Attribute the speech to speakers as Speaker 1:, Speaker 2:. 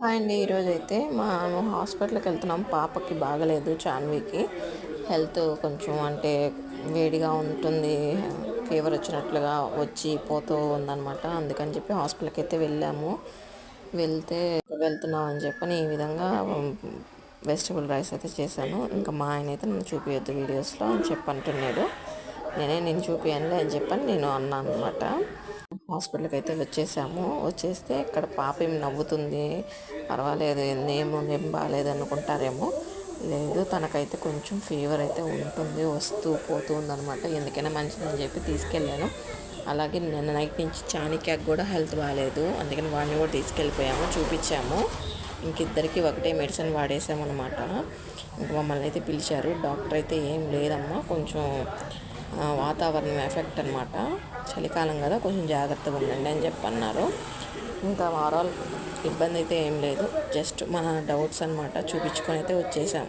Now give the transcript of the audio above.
Speaker 1: Hi అండి. ఈరోజైతే మేము హాస్పిటల్కి వెళ్తున్నాం. పాపకి బాగలేదు, చాన్వికి హెల్త్ కొంచెం అంటే వేడిగా ఉంటుంది, ఫీవర్ వచ్చినట్లుగా వచ్చి పోతూ ఉందన్నమాట. అందుకని చెప్పి హాస్పిటల్కి అయితే వెళ్ళాము. వెళ్తున్నాం అని చెప్పని ఈ విధంగా వెజిటబుల్ రైస్ అయితే చేశాను. ఇంకా మా ఆయన అయితే నన్ను చూపించొద్దు వీడియోస్లో అని చెప్పి అంటున్నాడు. నేను చూపియానులే అని చెప్పని నేను అన్నాను అనమాట. హాస్పిటల్కి అయితే వచ్చేస్తే ఇక్కడ పాప ఏమి నవ్వుతుంది, పర్వాలేదు, ఏం బాగాలేదు అనుకుంటారేమో. లేదు, తనకైతే కొంచెం ఫీవర్ అయితే ఉంటుంది, వస్తూ పోతూ ఉందనమాట. ఎందుకైనా మంచిదని చెప్పి తీసుకెళ్ళాను. అలాగే నిన్న నైట్ నుంచి చానిక్యాకి కూడా హెల్త్ బాగాలేదు, అందుకని వాడిని కూడా తీసుకెళ్ళిపోయాము, చూపించాము. ఇంకిద్దరికి ఒకటే మెడిసిన్ వాడేసామన్నమాట. ఇంక మమ్మల్ని అయితే పిలిచారు. డాక్టర్ అయితే ఏం లేదమ్మా, కొంచెం వాతావరణం ఎఫెక్ట్ అనమాట, చలికాలం కదా, కొంచెం జాగ్రత్తగా ఉండండి అని చెప్పి అన్నారు. ఇంకా ఓవరాల్ ఇబ్బంది అయితే ఏం లేదు, జస్ట్ మన డౌట్స్ అనమాట, చూపించుకొని అయితే వచ్చేసాం.